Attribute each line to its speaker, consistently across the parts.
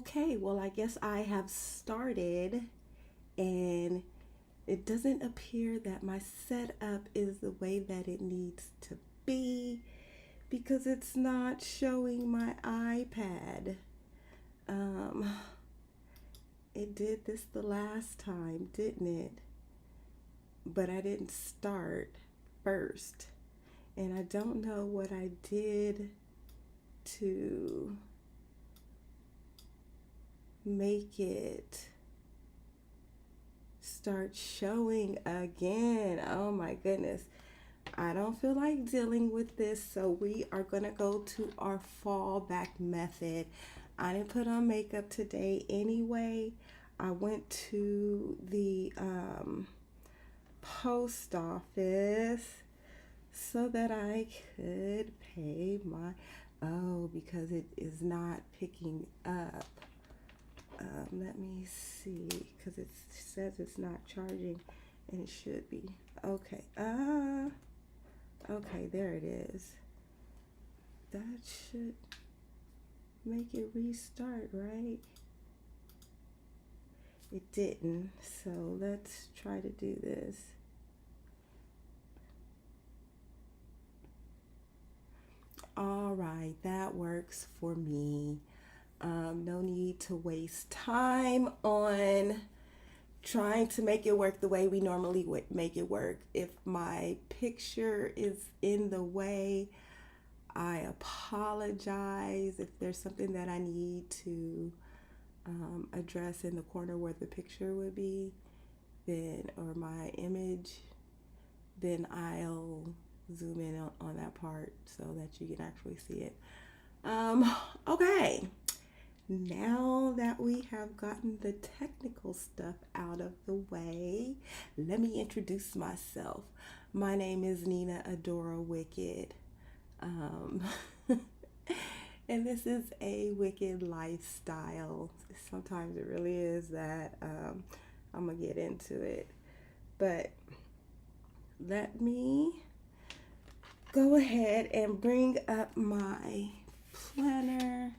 Speaker 1: Okay, well, I guess I have started, and it doesn't appear that my setup is the way that it needs to be because it's not showing my iPad. Um, it did this the last time, didn't it? But I didn't start first, and I don't know what I did to make it start showing again. Oh my goodness. I don't feel like dealing with this, so we are going to go to our fallback method. I didn't put on makeup today anyway. I went to the post office so that I could pay my, oh, because it is not picking up. Let me see, because it says it's not charging, and it should be. Okay, okay, there it is. That should make it restart, right? It didn't, so let's try to do this. All right, that works for me. No need to waste time on trying to make it work the way we normally would make it work. If my picture is in the way, I apologize. If there's something that I need to address in the corner where the picture would be, then, or my image, then I'll zoom in on that part so that you can actually see it. Okay. Now that we have gotten the technical stuff out of the way, let me introduce myself. My name is Nina Adora Wicked. Um, and this is a wicked lifestyle. Sometimes it really is that. I'm going to get into it. But let me go ahead and bring up my planner.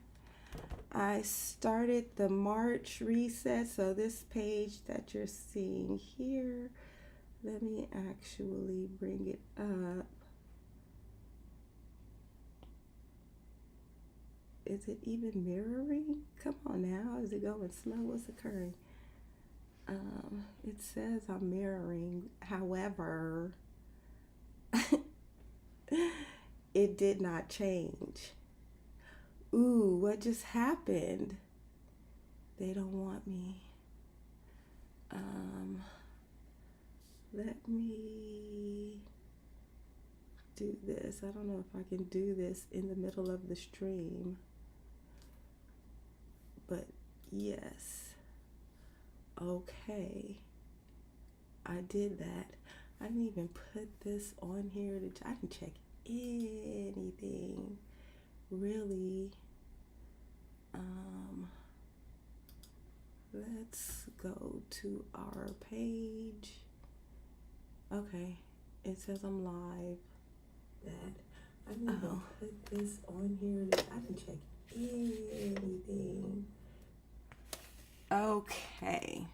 Speaker 1: I started the March reset, so this page that you're seeing here, let me actually bring it up. Is it even mirroring? Come on now, is it going slow? What's occurring? It says I'm mirroring, however, it did not change. Ooh, what just happened? They don't want me. Let me do this. I don't know if I can do this in the middle of the stream. But yes. Okay. I did that. I didn't even put this on here. I didn't check anything. Really. Let's go to our page. Okay, it says I'm live. That I didn't even put this on here. I didn't check anything. Okay.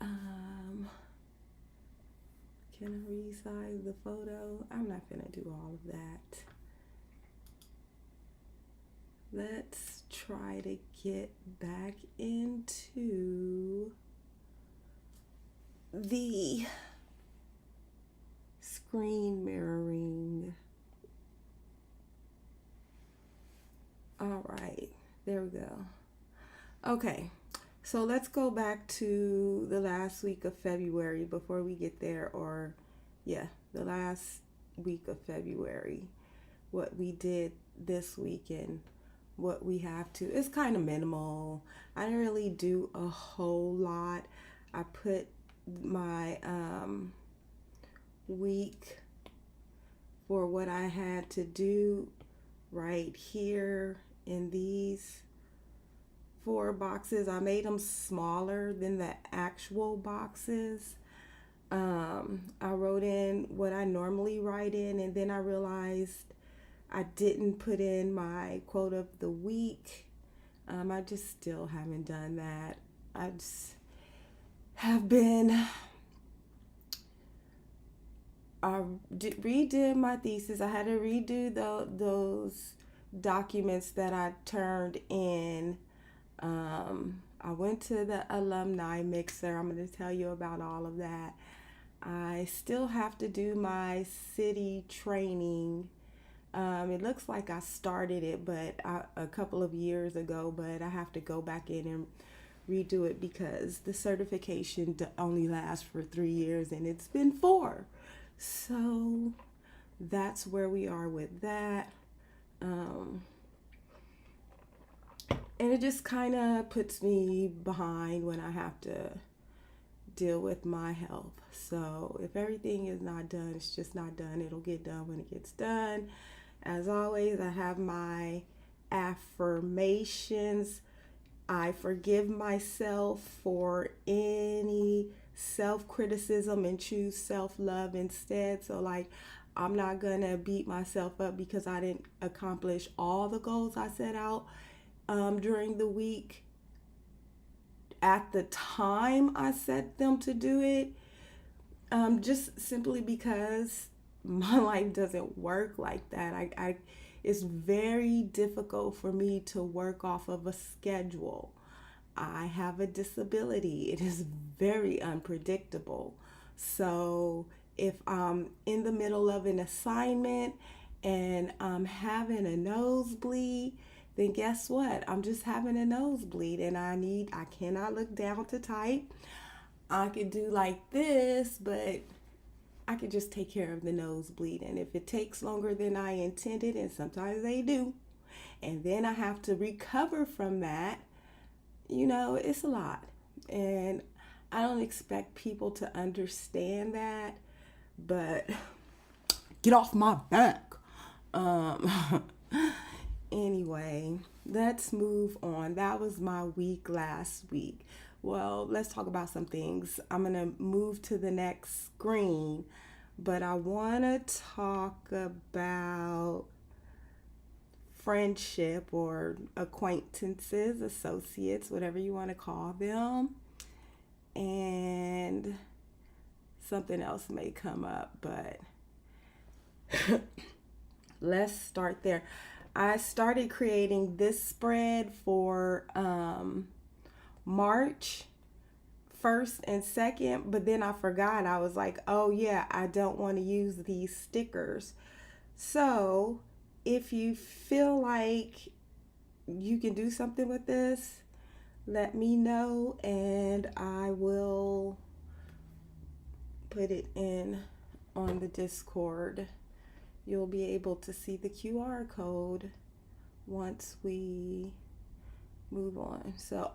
Speaker 1: Can I resize the photo? I'm not gonna do all of that. Let's try to get back into the screen mirroring. All right, there we go. Okay, so let's go back to the last week of February before we get there, or yeah, the last week of February. What we did this weekend. What we have to. It's kind of minimal. I didn't really do a whole lot. I put my week for what I had to do right here in these 4 boxes. I made them smaller than the actual boxes. I wrote in what I normally write in, and then I realized I didn't put in my quote of the week. I just still haven't done that. I just have been, redid my thesis. I had to redo those documents that I turned in. I went to the alumni mixer. I'm going to tell you about all of that. I still have to do my city training. It looks like I started it, but a couple of years ago, but I have to go back in and redo it because the certification only lasts for 3 years and it's been 4. So that's where we are with that. And it just kind of puts me behind when I have to deal with my health. So if everything is not done, it's just not done. It'll get done when it gets done. As always, I have my affirmations. I forgive myself for any self-criticism and choose self-love instead. So like, I'm not gonna beat myself up because I didn't accomplish all the goals I set out during the week at the time I set them to do it, just simply because my life doesn't work like that. It's very difficult for me to work off of a schedule. I have a disability. It is very unpredictable. So if I'm in the middle of an assignment and I'm having a nosebleed, then guess what? I'm just having a nosebleed and I cannot look down to type. I could do like this, but I could just take care of the nosebleed. And if it takes longer than I intended, and sometimes they do, and then I have to recover from that, it's a lot. And I don't expect people to understand that, but get off my back. Anyway, let's move on. That was my week last week. Well, let's talk about some things. I'm going to move to the next screen, but I want to talk about friendship or acquaintances, associates, whatever you want to call them. And something else may come up, but let's start there. I started creating this spread for March 1st and 2nd, but then I forgot. I was like, oh yeah, I don't want to use these stickers. So if you feel like you can do something with this, let me know and I will put it in on the Discord. You'll be able to see the QR code once we move on. So,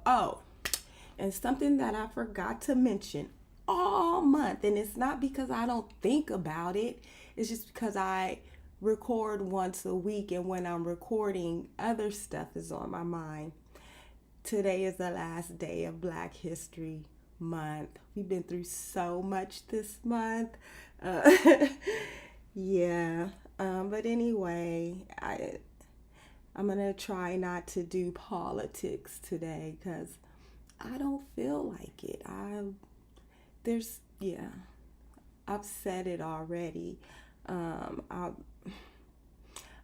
Speaker 1: and something that I forgot to mention all month, and it's not because I don't think about it, it's just because I record once a week, and when I'm recording, other stuff is on my mind. Today is the last day of Black History Month. We've been through so much this month. Yeah, but anyway, I'm gonna try not to do politics today because I don't feel like it. I've said it already. A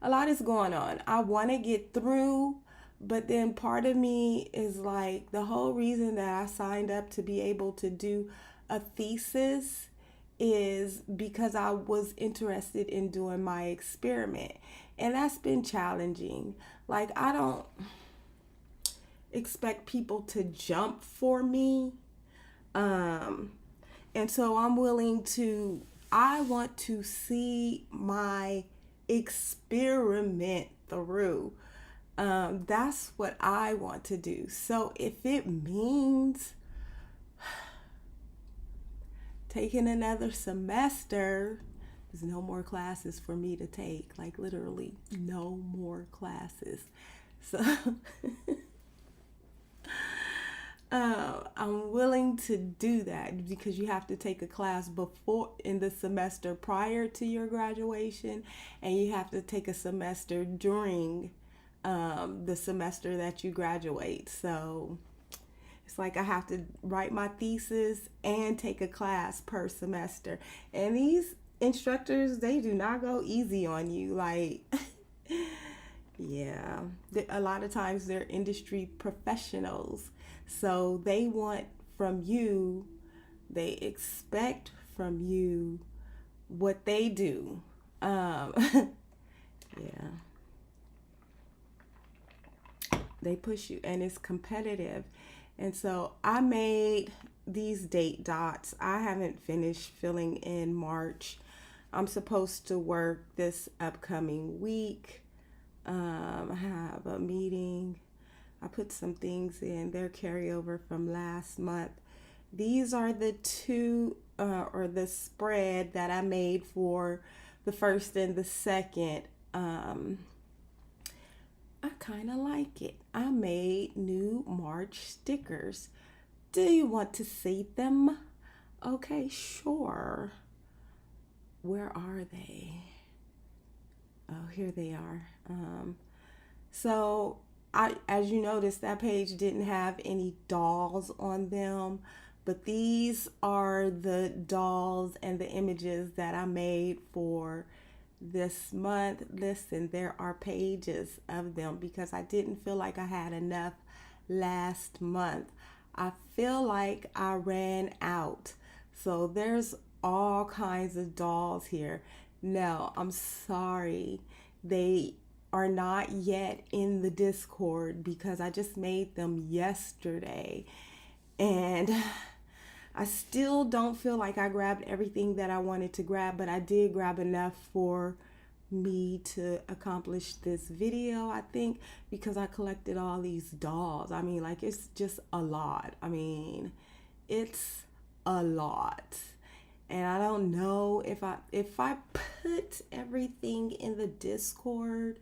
Speaker 1: lot is going on. I want to get through, but then part of me is like, the whole reason that I signed up to be able to do a thesis is because I was interested in doing my experiment, and that's been challenging. Like, I don't expect people to jump for me, and so I want to see my experiment through. That's what I want to do. So if it means taking another semester, there's no more classes for me to take, like literally no more classes. So I'm willing to do that because you have to take a class before in the semester prior to your graduation, and you have to take a semester during the semester that you graduate. So it's like I have to write my thesis and take a class per semester. And these instructors, they do not go easy on you. Like, yeah, a lot of times they're industry professionals. So they want from you, they expect from you what they do. Yeah, they push you and it's competitive. And so I made these date dots. I haven't finished filling in March. I'm supposed to work this upcoming week. I have a meeting. I put some things in. They're carryover from last month. These are the two, or the spread that I made for the first and the second. I kind of like it. I made new March stickers. Do you want to see them? Okay, sure. Where are they? Oh, here they are. So as you notice, that page didn't have any dolls on them, but these are the dolls and the images that I made for this month. Listen, there are pages of them because I didn't feel like I had enough last month. I feel like I ran out. So there's all kinds of dolls here. No, I'm sorry. They are not yet in the Discord because I just made them yesterday. And I still don't feel like I grabbed everything that I wanted to grab, but I did grab enough for me to accomplish this video, I think, because I collected all these dolls. I mean, like, it's just a lot. I mean, it's a lot. And I don't know if I put everything in the Discord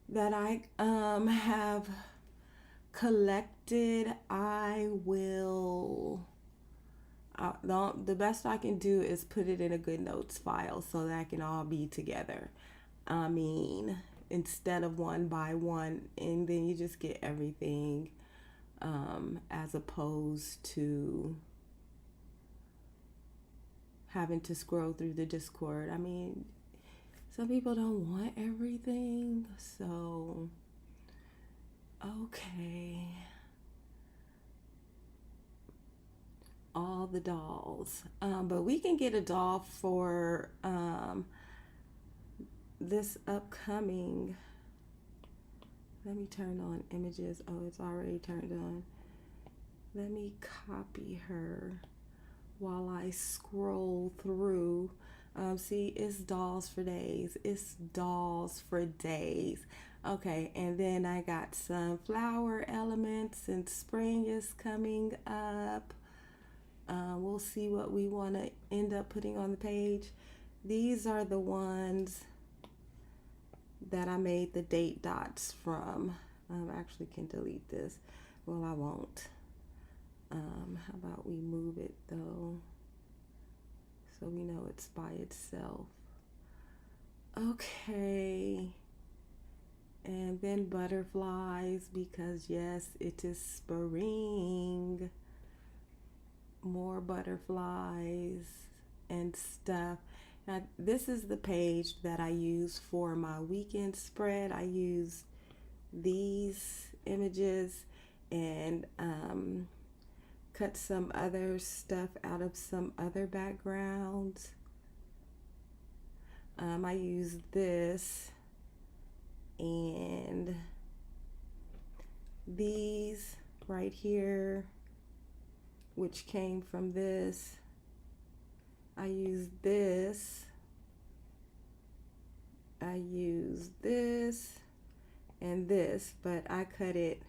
Speaker 1: that I have collected, I will. The best I can do is put it in a Goodnotes file so that I can all be together. I mean, instead of one by one, and then you just get everything, as opposed to having to scroll through the Discord. I mean, some people don't want everything, so okay. All the dolls, but we can get a doll for this upcoming. Let me turn on images. Oh, it's already turned on. Let me copy her while I scroll through. See, it's dolls for days. It's dolls for days. Okay, and then I got some flower elements, and spring is coming up. We'll see what we want to end up putting on the page. These are the ones that I made the date dots from. I actually can delete this. Well, I won't. How about we move it though, so we know it's by itself. Okay. And then butterflies, because yes, it is spring. More butterflies and stuff. Now, this is the page that I use for my weekend spread. I use these images and cut some other stuff out of some other backgrounds. I use this and these right here, which came from this. I used this. I used this and this, but I cut it,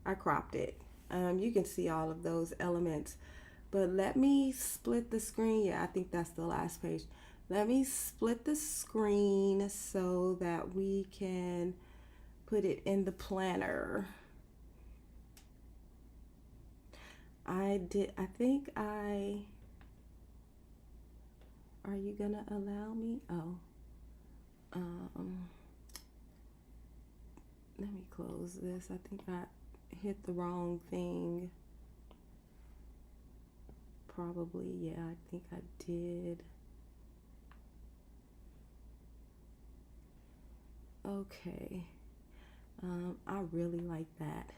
Speaker 1: I cropped it. You can see all of those elements, but let me split the screen. Yeah, I think that's the last page. Let me split the screen so that we can put it in the planner. I think are you gonna allow me? Oh, Let me close this. I think I hit the wrong thing. Probably, yeah, I think I did. Okay. I really like that.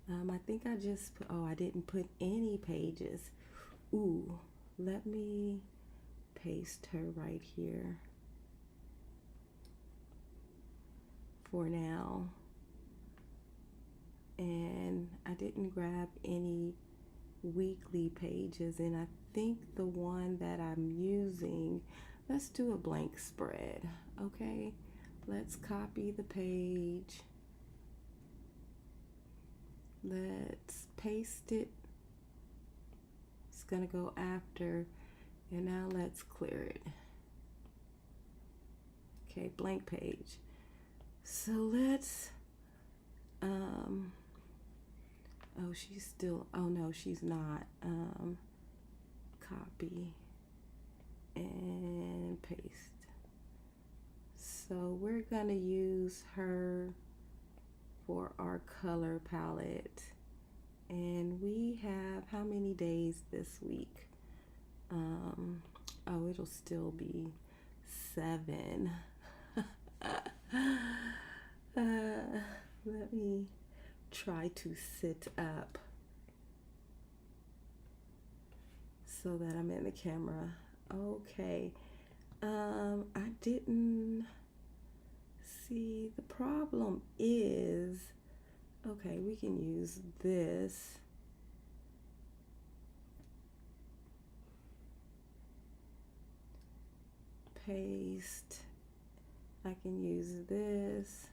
Speaker 1: I think I just put, oh, I didn't put any pages. Ooh, let me paste her right here for now. And I didn't grab any weekly pages, and I think the one that I'm using, let's do a blank spread. Okay, let's copy the page, let's paste it. It's gonna go after, and now let's clear it. Okay, blank page. So let's oh, she's still, oh no, she's not. Copy and paste. So we're gonna use her for our color palette. And we have how many days this week? Oh, it'll still be 7. Let me try to sit up so that I'm in the camera. Okay. I didn't see, the problem is, okay, we can use this. Paste. I can use this.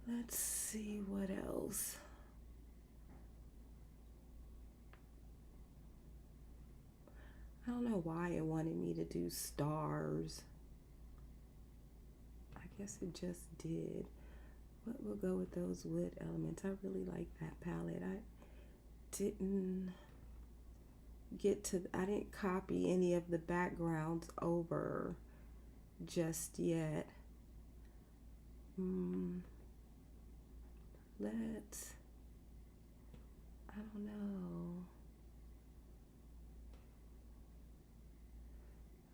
Speaker 1: Let's see what else. I don't know why it wanted me to do stars. I guess it just did. But we'll go with those wood elements. I really like that palette. I didn't copy any of the backgrounds over just yet. I don't know.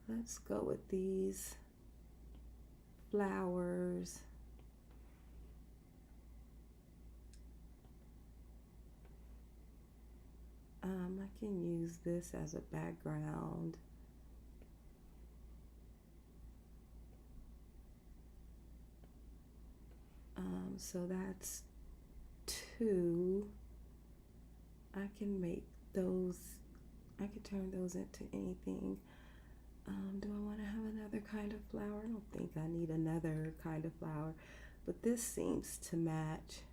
Speaker 1: Let's go with these flowers. I can use this as a background. So that's 2. I can make those, I could turn those into anything. Do I want to have another kind of flower? I don't think I need another kind of flower, but this seems to match.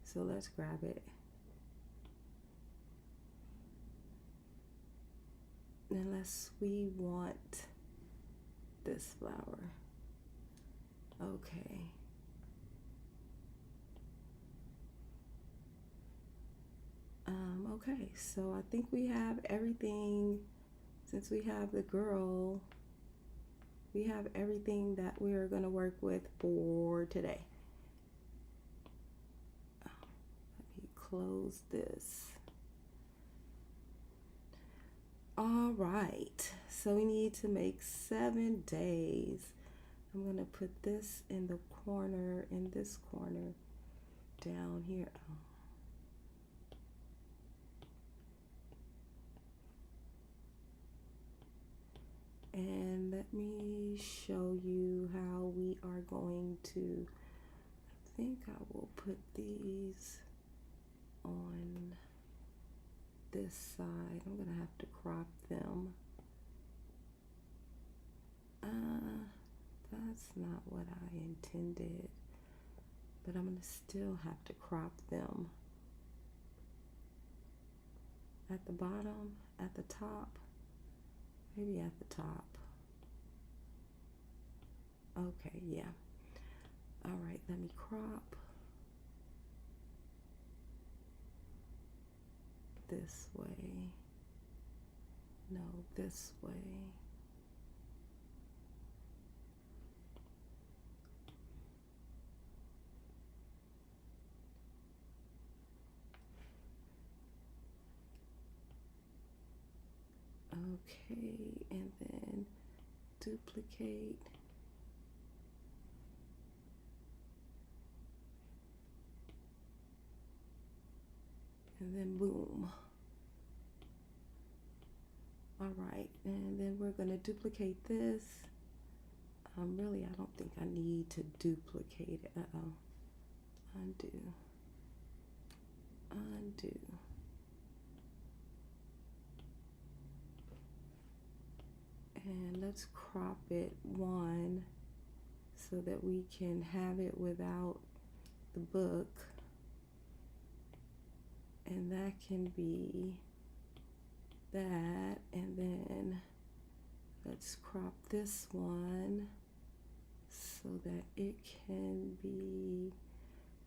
Speaker 1: So let's grab it. Unless we want this flower. Okay. Okay, so I think we have everything. Since we have the girl, we have everything that we are going to work with for today. Let me close this. All right, so we need to make 7 days. I'm going to put this in the corner, in this corner down here. And let me show you how we are going to, I think I will put these on this side. I'm gonna have to crop them. That's not what I intended, but I'm gonna still have to crop them. At the bottom, at the top, maybe at the top. Okay, yeah. All right, let me crop. this way. No, this way. Okay, and then duplicate. And then boom. All right, and then we're gonna duplicate this. Really, I don't think I need to duplicate it. Undo. Undo. And let's crop it 1 so that we can have it without the book. And that can be that. And then let's crop this one so that it can be,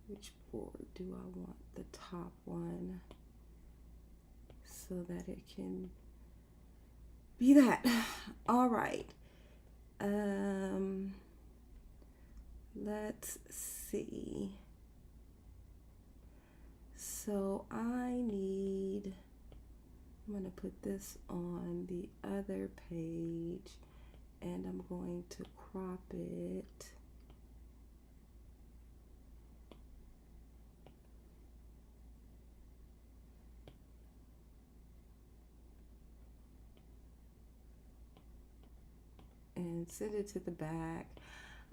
Speaker 1: which board do I want? The top one, so that it can be that. All right. Let's see. So I'm gonna put this on the other page, and I'm going to crop it. And send it to the back.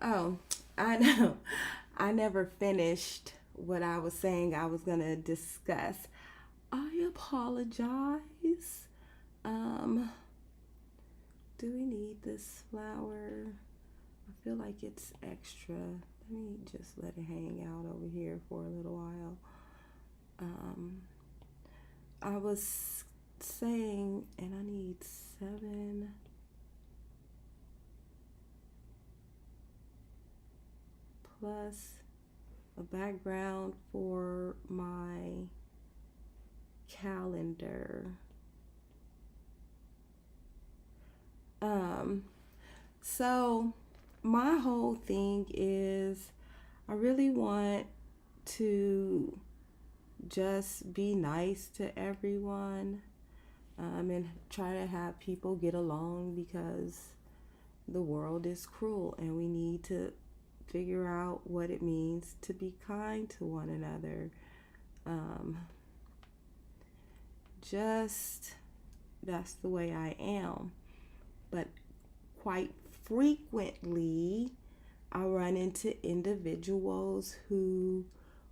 Speaker 1: Oh, I know. I never finished what I was saying I was going to discuss. I apologize. Do we need this flower? I feel like it's extra. Let me just let it hang out over here for a little while. I was saying, and I need 7. Plus a background for my calendar. So my whole thing is I really want to just be nice to everyone, and try to have people get along, because the world is cruel and we need to figure out what it means to be kind to one another. Just that's the way I am. But quite frequently I run into individuals who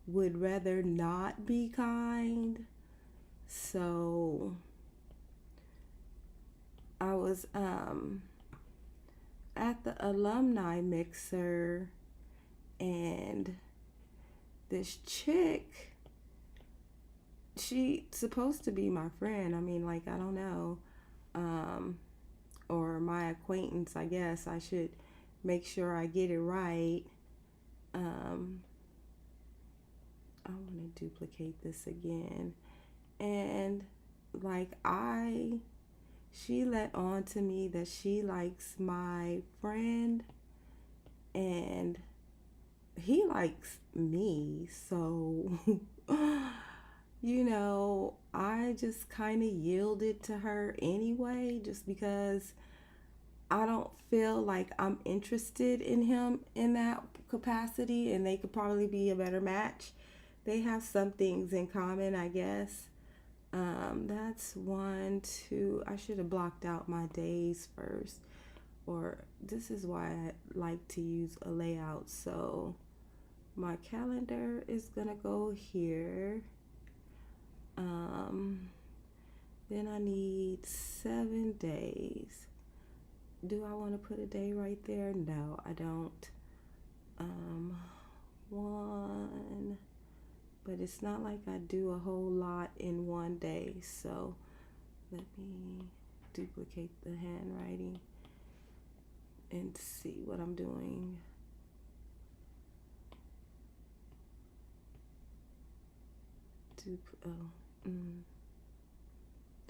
Speaker 1: would rather not be kind. So I was at the alumni mixer, and this chick, she's supposed to be my friend. I mean, like, I don't know, or my acquaintance, I guess. I should make sure I get it right. I want to duplicate this again. And like, she let on to me that she likes my friend and he likes me. So, I just kind of yielded to her anyway, just because I don't feel like I'm interested in him in that capacity, and they could probably be a better match. They have some things in common, I guess. That's 1, 2. I should have blocked out my days first, or this is why I like to use a layout. So my calendar is gonna go here. Then I need 7 days. Do I want to put a day right there? No, I don't. 1, but it's not like I do a whole lot in one day. So let me duplicate the handwriting and see what I'm doing.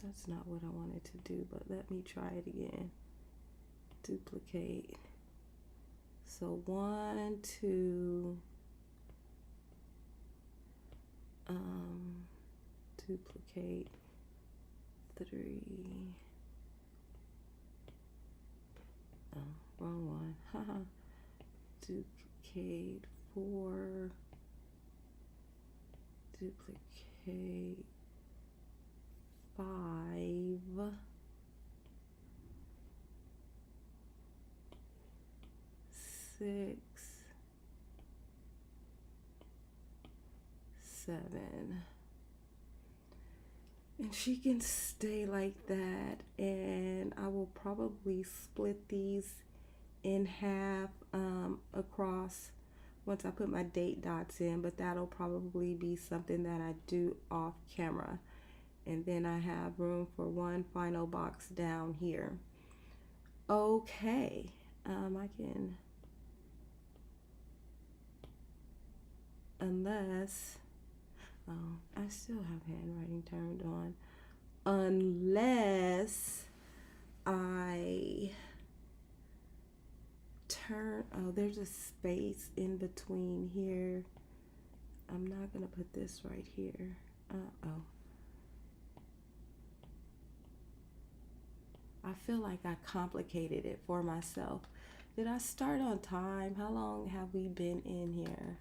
Speaker 1: That's not what I wanted to do, but let me try it again. Duplicate. So 1, 2, duplicate 3. Oh, wrong one. Haha. Duplicate 4. Duplicate 5. 6, 7. And she can stay like that, and I will probably split these in half across once I put my date dots in, but that'll probably be something that I do off camera. And then I have room for one final box down here. Okay, I can, unless, oh, I still have handwriting turned on. Unless I turn, oh, there's a space in between here. I'm not gonna put this right here. Uh-oh. I feel like I complicated it for myself. Did I start on time? How long have we been in here?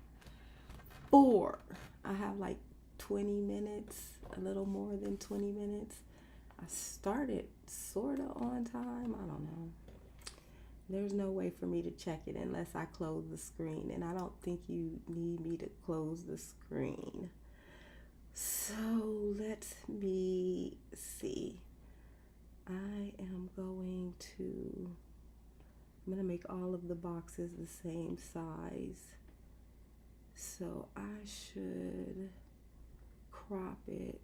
Speaker 1: 4. I have like 20 minutes, a little more than 20 minutes. I started sort of on time. I don't know. There's no way for me to check it unless I close the screen, and I don't think you need me to close the screen. So let me see. I'm going to make all of the boxes the same size. So I should crop it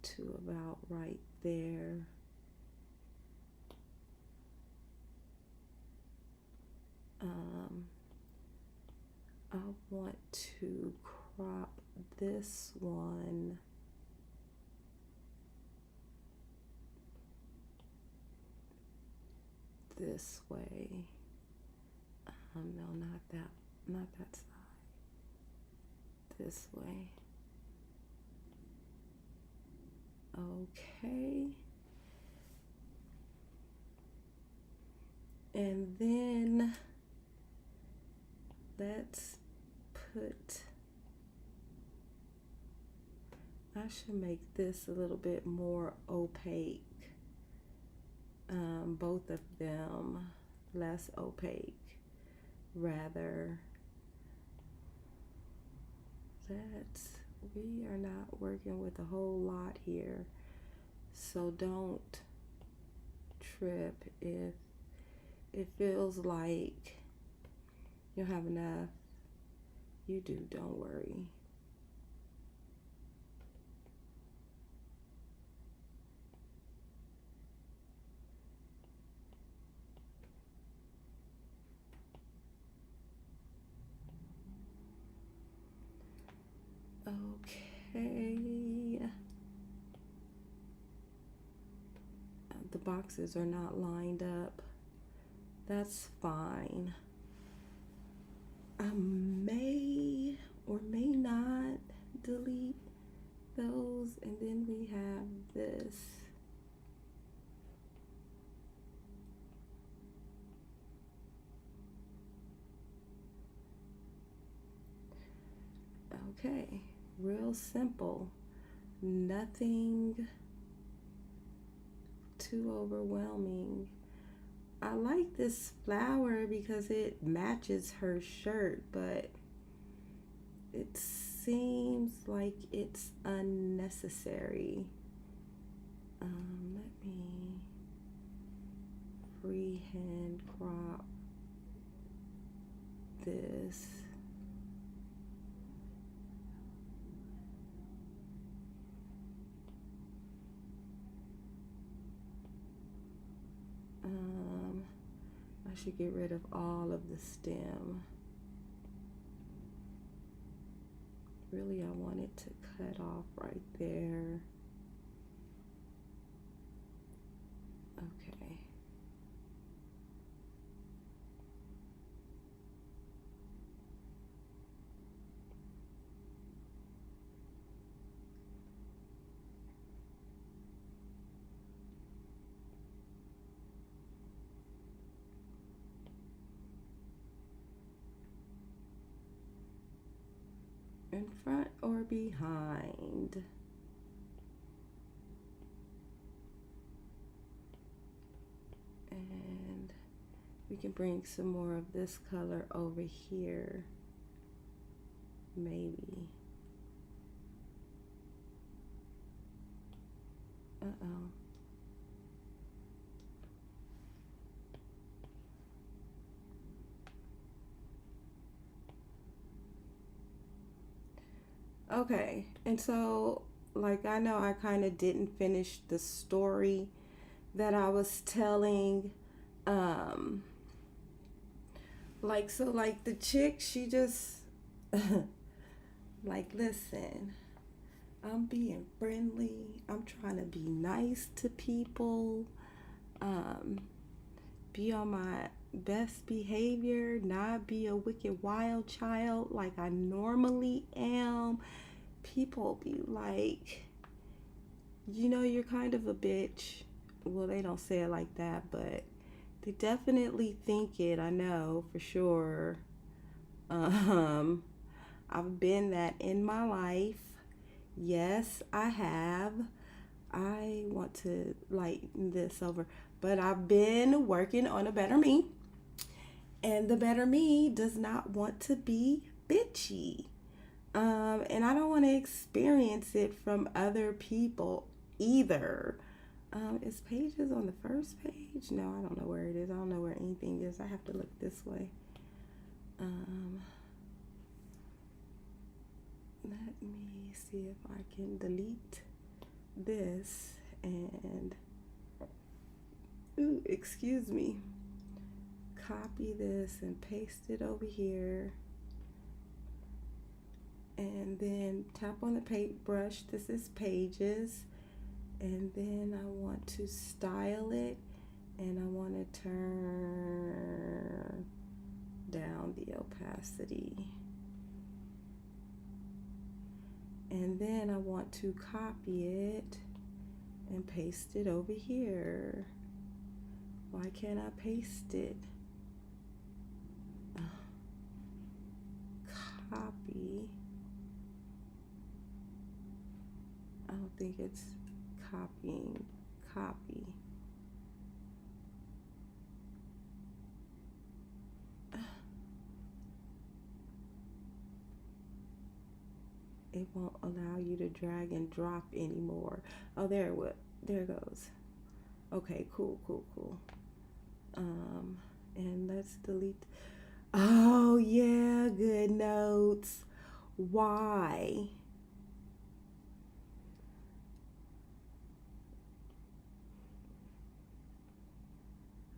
Speaker 1: to about right there. I want to crop this one this way. No, not that side. This way. Okay. And then let's put, I should make this a little bit more opaque. Both of them less opaque, rather. We are not working with a whole lot here, so don't trip if it feels like you don't have enough. You do, don't worry. Okay. The boxes are not lined up. That's fine. I may or may not delete those, and then we have this. Okay, real simple. Nothing too overwhelming. I like this flower because it matches her shirt, but it seems like it's unnecessary. Let me freehand crop this. I should get rid of all of the stem. really I want it to cut off right there. Okay. In front or behind? And we can bring some more of this color over here, maybe. Uh-oh. Okay, and so, like, I know I kind of didn't finish the story that I was telling. Um, like the chick, she just, like, listen, I'm being friendly. I'm trying to be nice to people. Um, be on my best behavior, not be a wicked wild child like I normally am. People be like, you're kind of a bitch. Well, they don't say it like that, but they definitely think it. I know for sure. Um, I've been that in my life. Yes, I have. I want to lighten this over, but I've been working on a better me, and the better me does not want to be bitchy. And I don't want to experience it from other people either. Is Pages on the first page? No, I don't know where it is. I don't know where anything is. I have to look this way. Let me see if I can delete this and, ooh, excuse me, copy this and paste it over here. And then tap on the paintbrush. This is Pages. And then I want to style it, and I want to turn down the opacity. And then I want to copy it and paste it over here. Why can't I paste it? Copy. I don't think it's copying. Copy. It won't allow you to drag and drop anymore. Oh, there it goes. Okay, cool. And let's delete. Oh yeah, Goodnotes. Why?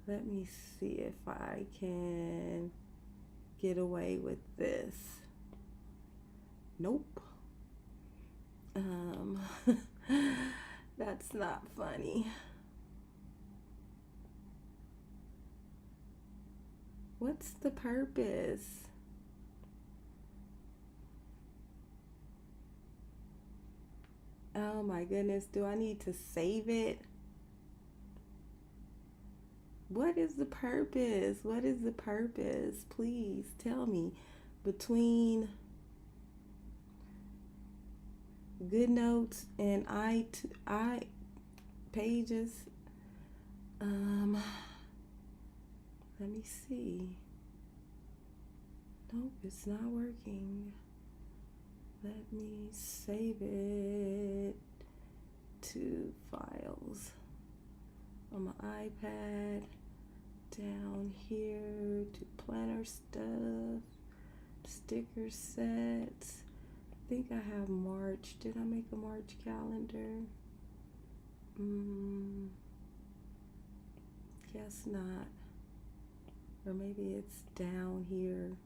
Speaker 1: Let me see if I can get away with this. Nope. That's not funny. What's the purpose? Oh my goodness, do I need to save it? What is the purpose? What is the purpose? Please tell me. Between Goodnotes and I Pages. Let me see. Nope, it's not working. Let me save it to files on my iPad. Down here to planner stuff, sticker sets. I think I have March. Did I make a March calendar? Guess not. Or maybe it's down here.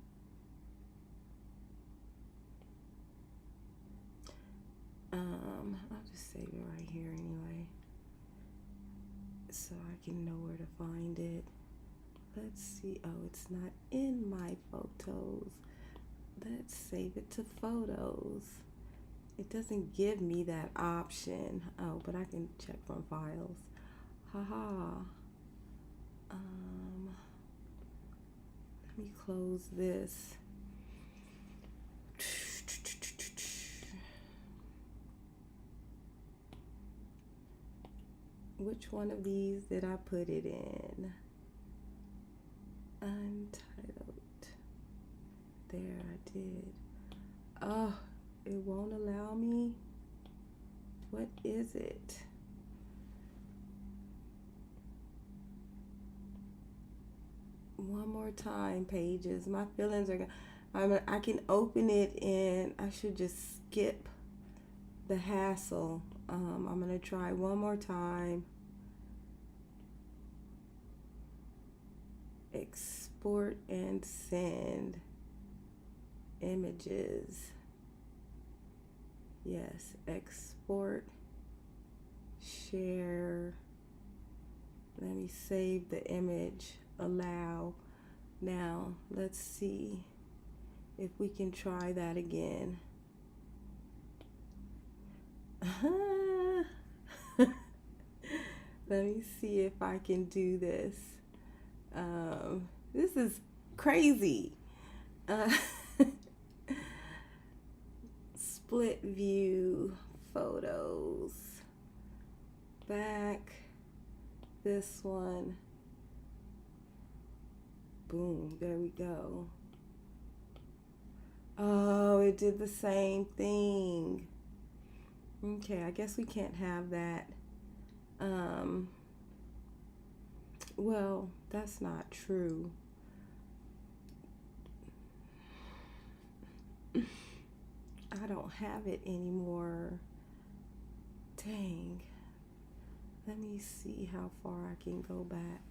Speaker 1: I'll just save it right here anyway, so I can know where to find it. Let's see. Oh, it's not in my photos. Let's save it to photos. It doesn't give me that option. Oh, but I can check from files. Haha. Let me close this. Which one of these did I put it in? Untitled. There, I did. Oh, it won't allow me. What is it? One more time, pages. My feelings are gonna. I can open it and I should just skip the hassle. I'm gonna try one more time. Export and send images. Yes, export, share. Let me save the image, allow. Now, let's see if we can try that again. Let me see if I can do this. This is crazy. Split view photos. Back. This one. Boom, there we go. Oh, it did the same thing. Okay, I guess we can't have that. Well, that's not true. I don't have it anymore. Dang. Let me see how far I can go back.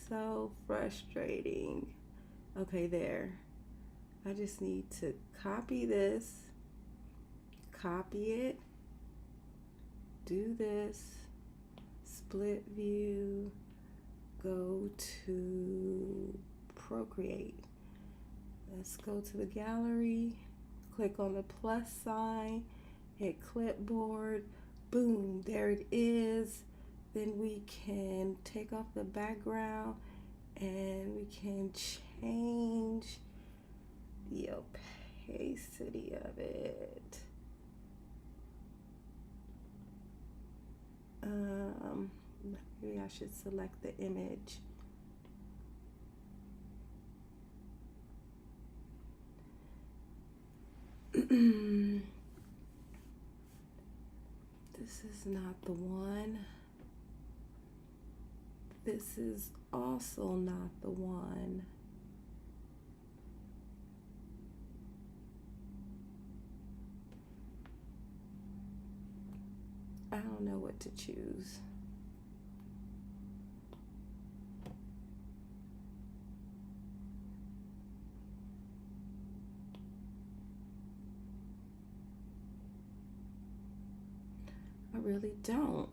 Speaker 1: So frustrating. Okay, there. I just need to copy this, copy it, do this, split view, go to Procreate. Let's go to the gallery, click on the plus sign, hit clipboard, boom, there it is. Then we can take off the background and we can change the opacity of it. Maybe I should select the image. This is not the one. This is also not the one. I don't know what to choose. I really don't.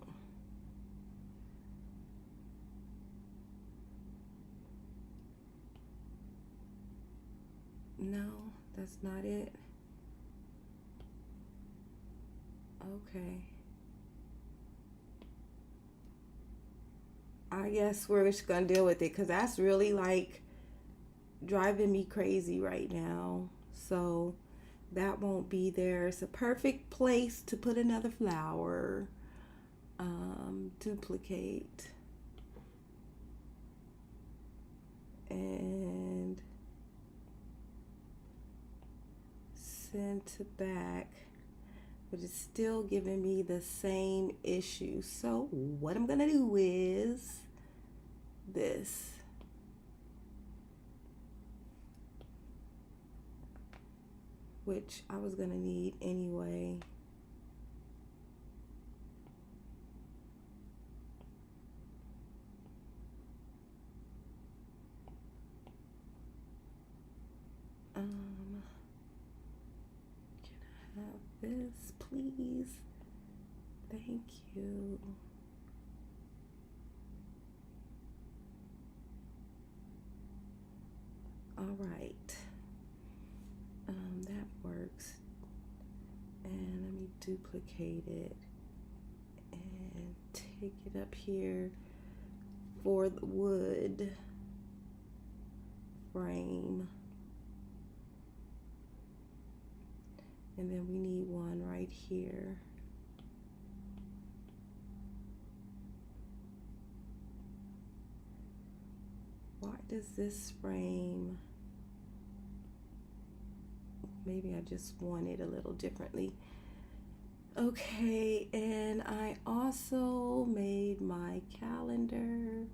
Speaker 1: No, that's not it. Okay. I guess we're just gonna deal with it because that's really like driving me crazy right now. So that won't be there. It's a perfect place to put another flower. Duplicate. And send to back. But it's still giving me the same issue. So what I'm gonna do is this. Which I was gonna need anyway. this, please. Thank you. All right. That works. And let me duplicate it and take it up here for the wood frame. And then we need one right here. Why does this frame, maybe I just want it a little differently. Okay, and I also made my calendar.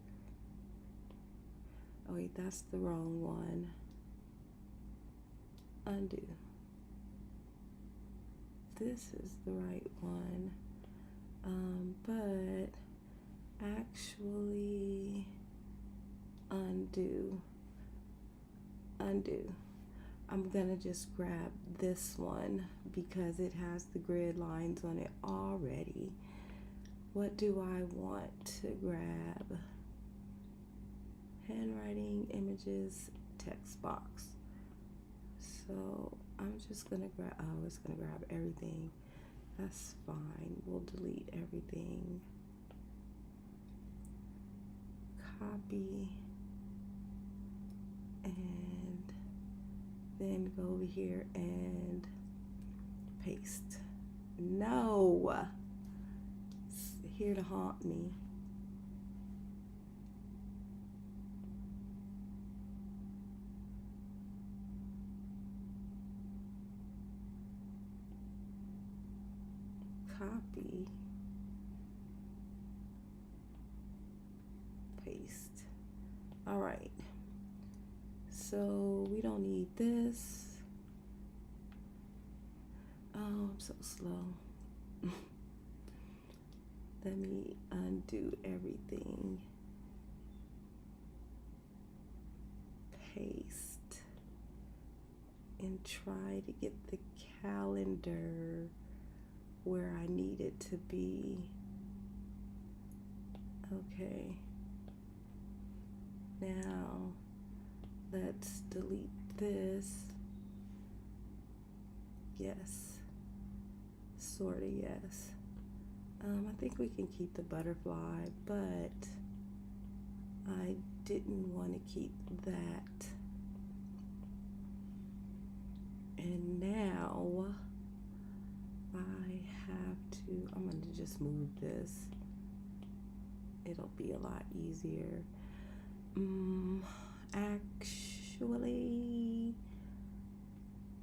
Speaker 1: Oh wait, that's the wrong one. Undo. This is the right one. But actually, undo. I'm gonna just grab this one because it has the grid lines on it already. What do I want to grab? Handwriting, images, text box. So I'm just gonna grab, oh, it's gonna grab everything. That's fine, we'll delete everything. Copy. And then go over here and paste. No, it's here to haunt me. Copy, paste. All right. So we don't need this. Oh, I'm so slow. Let me undo everything. Paste. And try to get the calendar where I need it to be. Okay. Now, let's delete this. Yes. Sorta yes. I think we can keep the butterfly, but I didn't want to keep that. And now I have to, I'm going to just move this. It'll be a lot easier. Actually,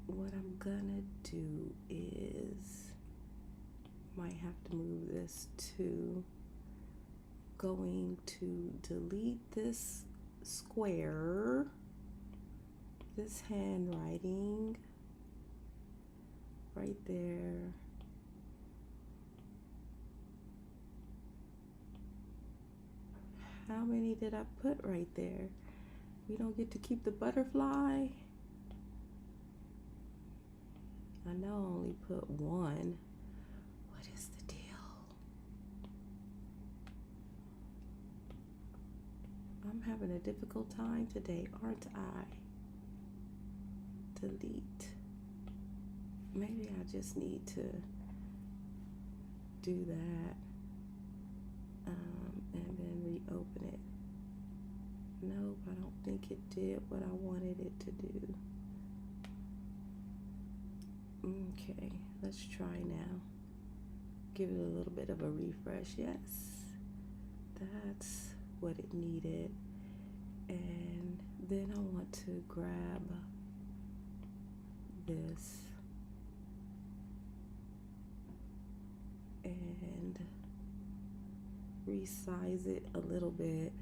Speaker 1: what I'm gonna do is, might have to move this to, going to delete this square, this handwriting right there. How many did I put right there? We don't get to keep the butterfly. I know I only put one. What is the deal? I'm having a difficult time today, aren't I? Delete. Maybe I just need to do that. And then reopen it. Nope, I don't think it did what I wanted it to do. Okay, let's try now. Give it a little bit of a refresh. Yes, that's what it needed. And then I want to grab this and resize it a little bit.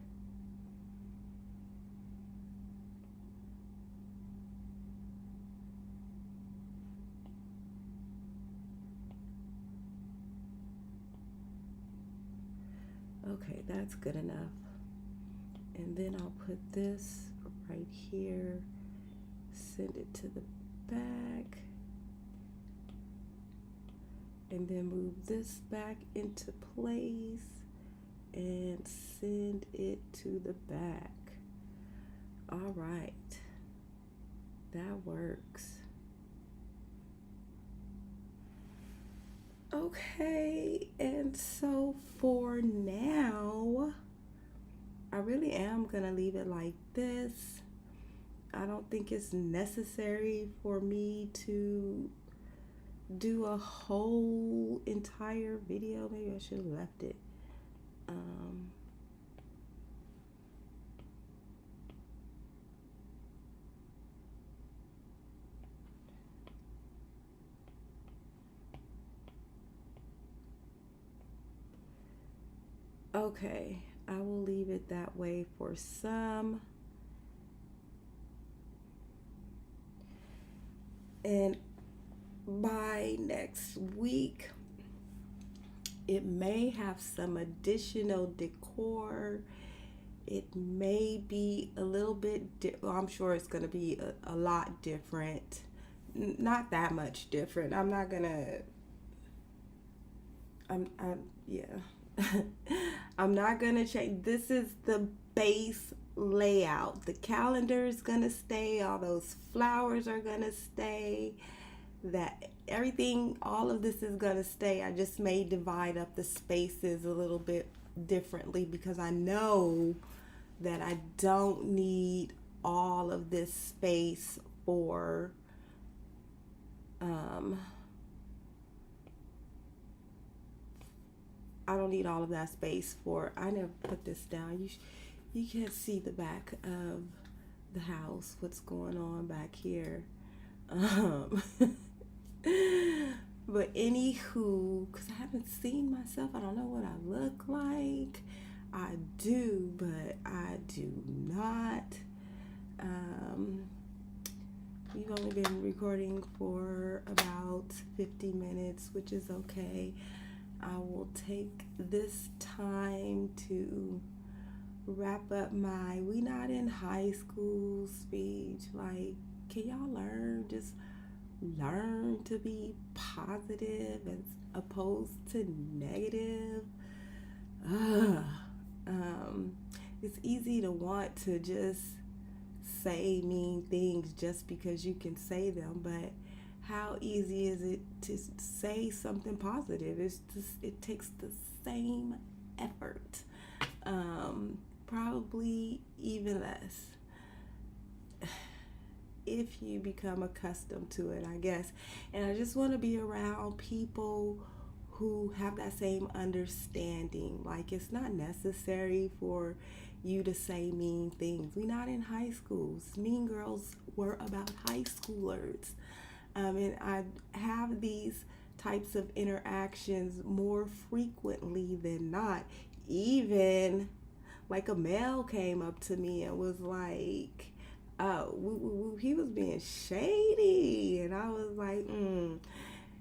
Speaker 1: Okay, that's good enough. And then I'll put this right here, send it to the back. and then move this back into place and send it to the back. All right, that works. Okay, and so for now, I really am gonna leave it like this. I don't think it's necessary for me to do a whole entire video. Maybe I should have left it. Um, okay, I will leave it that way for some. And by next week, it may have some additional decor. It may be a little bit, well, I'm sure it's going to be a lot different. Not that much different. I'm not going to, yeah. I'm not going to change. This is the base layout. The calendar is going to stay. All those flowers are going to stay. That everything, all of this is going to stay. I just may divide up the spaces a little bit differently because I know that I don't need all of this space for I don't need all of that space for, I never put this down. You can't see the back of the house, what's going on back here. But anywho, because I haven't seen myself, I don't know what I look like. I do, but I do not. We've only been recording for about 50 minutes, which is okay. I will take this time to wrap up my "we not in high school" speech. Like, can y'all just learn to be positive as opposed to negative? It's easy to want to just say mean things just because you can say them, but how easy is it to say something positive? It takes the same effort, probably even less, if you become accustomed to it, I guess. And I just want to be around people who have that same understanding. Like, it's not necessary for you to say mean things. We're not in high schools. Mean Girls were about high schoolers. And I have these types of interactions more frequently than not. Even like a male came up to me and was like, oh, he was being shady. And I was like,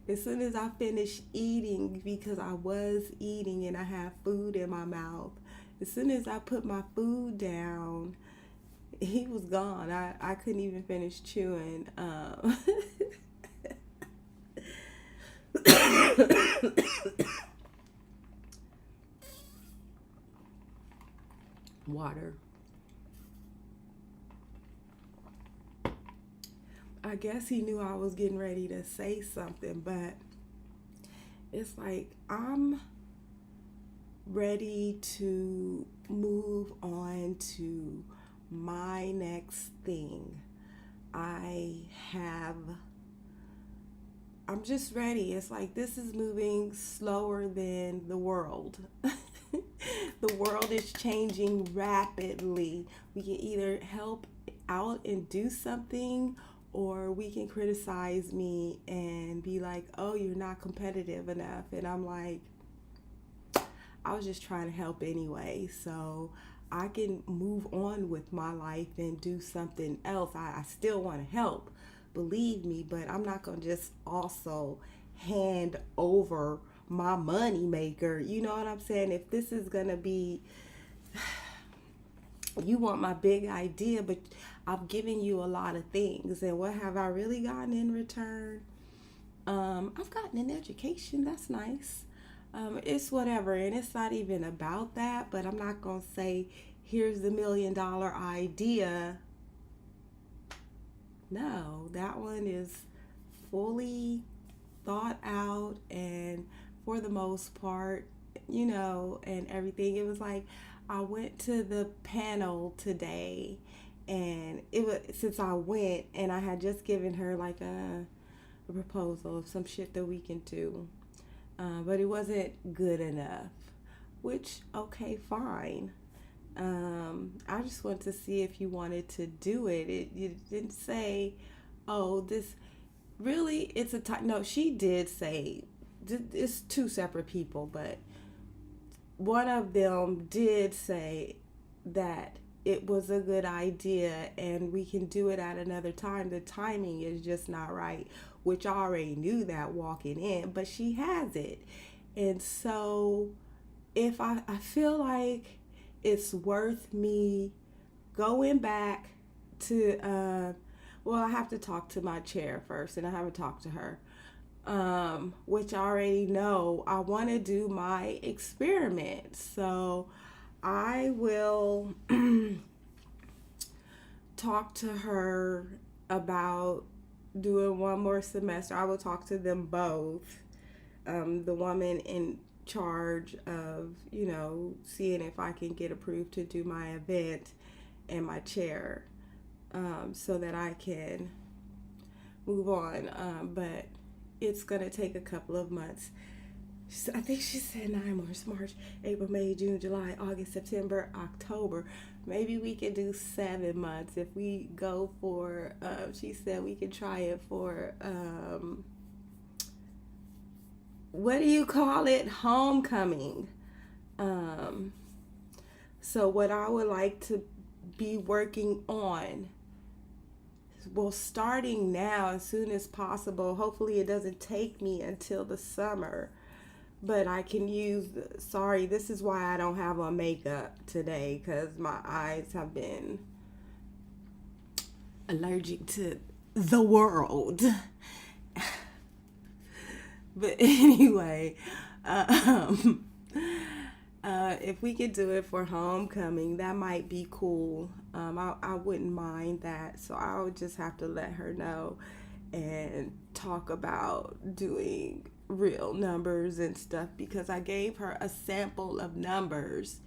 Speaker 1: As soon as I finished eating, because I was eating and I had food in my mouth, as soon as I put my food down, he was gone. I couldn't even finish chewing. Water. I guess he knew I was getting ready to say something, but it's like I'm ready to move on to my next thing. I'm just ready. It's like this is moving slower than the world. The world is changing rapidly. We can either help out and do something, or we can criticize me and be like, oh, you're not competitive enough. And I'm like, I was just trying to help anyway. So I can move on with my life and do something else. I still want to help, believe me, but I'm not going to just also hand over my money maker. You know what I'm saying? If this is going to be, you want my big idea, but I've given you a lot of things. And what have I really gotten in return? I've gotten an education. That's nice. It's whatever, and it's not even about that. But I'm not gonna say, "Here's the $1 million idea." No, that one is fully thought out, and for the most part, and everything. It was like I went to the panel today, and it was since I went, and I had just given her like a proposal of some shit that we can do, but it wasn't good enough. Which, okay, fine. I just wanted to see if you wanted to do it. You didn't say, "Oh, this really." It's a time. No, she did say it's two separate people, but one of them did say that it was a good idea and we can do it at another time. The timing is just not right, which I already knew that walking in, but she has it. And so if I feel like it's worth me going back to, well, I have to talk to my chair first, and I haven't talked to her, which I already know I want to do my experiment. So I will talk to her about doing one more semester. I will talk to them both. The woman in charge of, seeing if I can get approved to do my event, and my chair, so that I can move on. But it's going to take a couple of months. I think she said 9 months: March, April, May, June, July, August, September, October. Maybe we can do 7 months if we go for, she said we could try it for, what do you call it? Homecoming. So what I would like to be working on, well, starting now as soon as possible. Hopefully it doesn't take me until the summer, but I can use, sorry, this is why I don't have on makeup today, because my eyes have been allergic to the world. But anyway, if we could do it for homecoming, that might be cool. I wouldn't mind that. So I would just have to let her know and talk about doing real numbers and stuff, because I gave her a sample of numbers.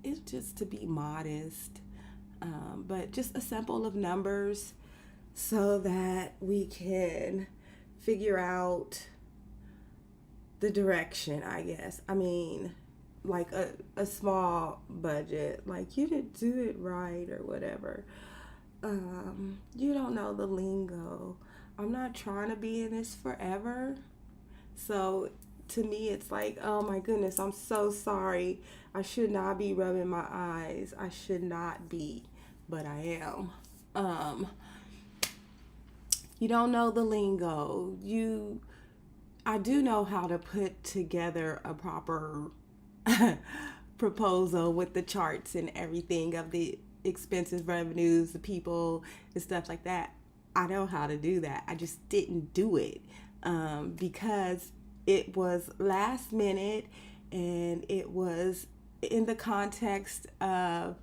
Speaker 1: It's just to be modest, but just a sample of numbers so that we can figure out the direction, I guess. I mean, like a small budget, like you didn't do it right or whatever. You don't know the lingo. I'm not trying to be in this forever. So to me, it's like, oh my goodness, I'm so sorry. I should not be rubbing my eyes. I should not be, but I am. You don't know the lingo. I do know how to put together a proper proposal with the charts and everything of the expenses, revenues, the people, and stuff like that. I know how to do that. I just didn't do it because it was last minute, and it was in the context of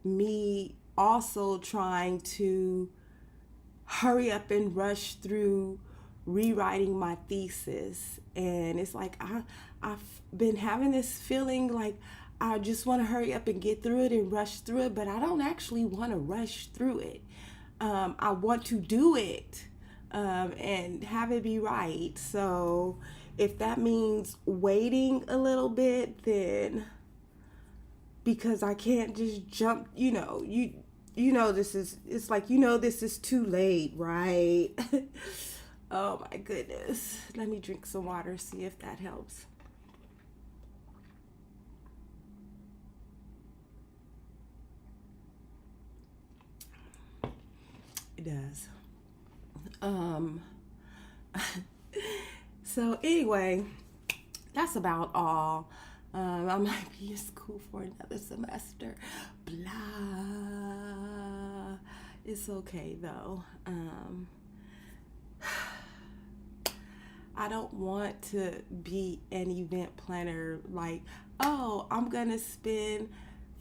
Speaker 1: me also trying to hurry up and rush through rewriting my thesis. And it's like I've been having this feeling like I just want to hurry up and get through it and rush through it, but I don't actually want to rush through it. I want to do it and have it be right. So if that means waiting a little bit, then, because I can't just jump, this is, it's like, this is too late, right? Oh my goodness. Let me drink some water, see if that helps. It does. So anyway, that's about all. I might be in school for another semester. Blah. It's okay though. I don't want to be an event planner like, oh, I'm going to spend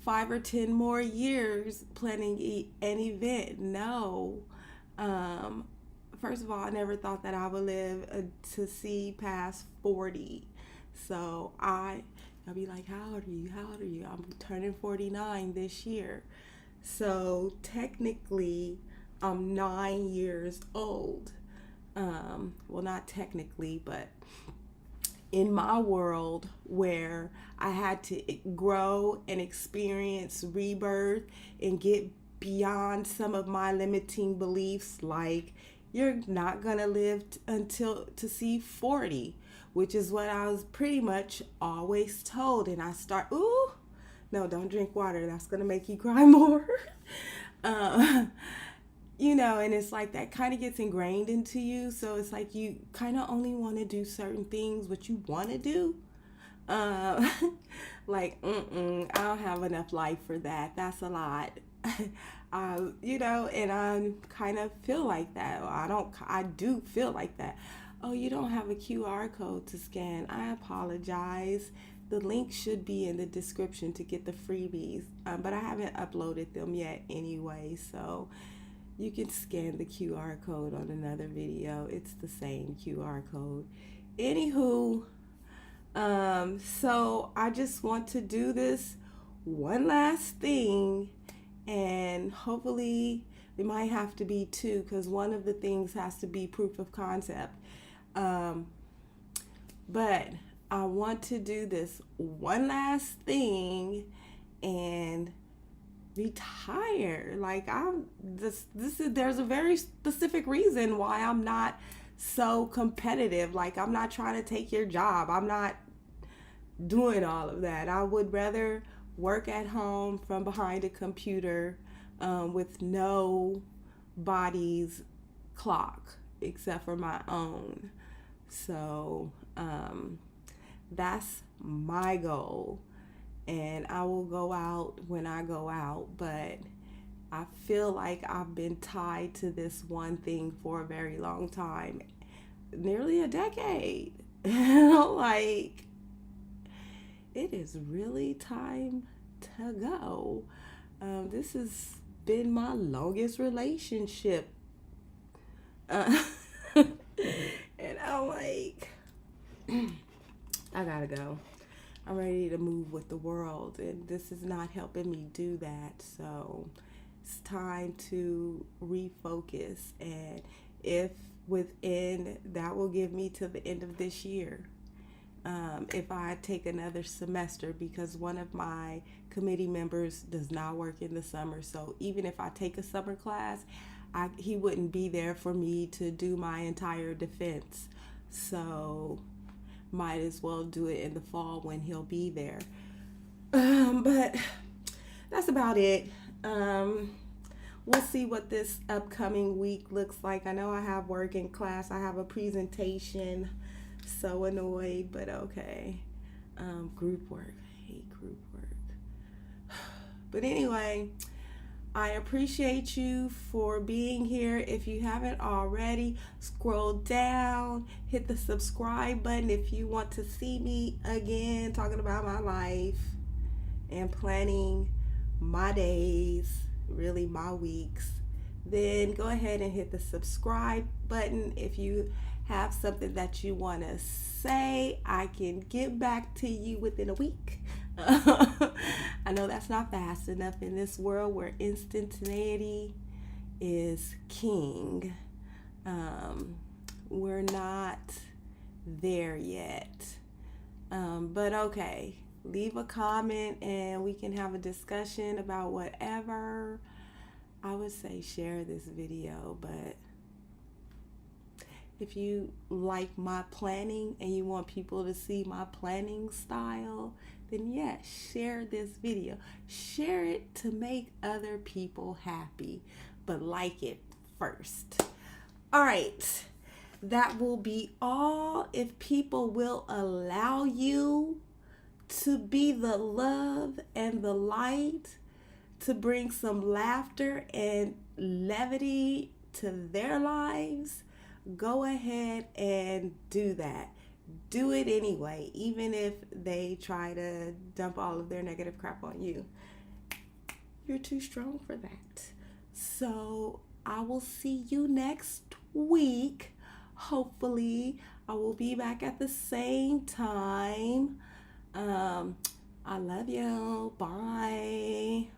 Speaker 1: 5 or 10 more years planning an event. No. Um, First of all, I never thought that I would live to see past 40. So I'll be like, how old are you? How old are you? I'm turning 49 this year. So technically, I'm 9 years old. Well, not technically, but in my world where I had to grow and experience rebirth and get beyond some of my limiting beliefs, like you're not gonna live until to see 40, which is what I was pretty much always told. And I start, ooh, no, don't drink water. That's gonna make you cry more. uh, and it's like that kind of gets ingrained into you. So it's like you kind of only want to do certain things what you want to do. Uh, like, I don't have enough life for that. That's a lot. And I kind of feel like that. I do feel like that. Oh, you don't have a QR code to scan. I apologize. The link should be in the description to get the freebies, but I haven't uploaded them yet anyway, so you can scan the QR code on another video. It's the same QR code. Anywho, so I just want to do this one last thing, and hopefully it might have to be two, because one of the things has to be proof of concept. But I want to do this one last thing and retire. Like there's a very specific reason why I'm not so competitive. Like, I'm not trying to take your job. I'm not doing all of that. I would rather work at home from behind a computer with no body's clock except for my own. So that's my goal. And I will go out when I go out, but I feel like I've been tied to this one thing for a very long time, nearly a decade. Like, it is really time to go. This has been my longest relationship. And I'm like, I gotta go. I'm ready to move with the world, and this is not helping me do that. So it's time to refocus, and if within that will give me to the end of this year. If I take another semester, because one of my committee members does not work in the summer, so even if I take a summer class, he wouldn't be there for me to do my entire defense. So might as well do it in the fall when he'll be there. But that's about it. We'll see what this upcoming week looks like. I know I have work in class. I have a presentation. So annoyed, but okay. Group work. I hate group work. But anyway, I appreciate you for being here. If you haven't already, scroll down, hit the subscribe button if you want to see me again talking about my life and planning my days, really my weeks. Then go ahead and hit the subscribe button. If you have something that you want to say, I can get back to you within a week. I know that's not fast enough in this world where instantaneity is king. We're not there yet. But okay, leave a comment and we can have a discussion about whatever. I would say share this video, but if you like my planning and you want people to see my planning style, then yes, share this video. Share it to make other people happy, but like it first. All right, that will be all. If people will allow you to be the love and the light, to bring some laughter and levity to their lives, go ahead and do that. Do it anyway, even if they try to dump all of their negative crap on you. You're too strong for that. So I will see you next week. Hopefully, I will be back at the same time. I love you. Bye.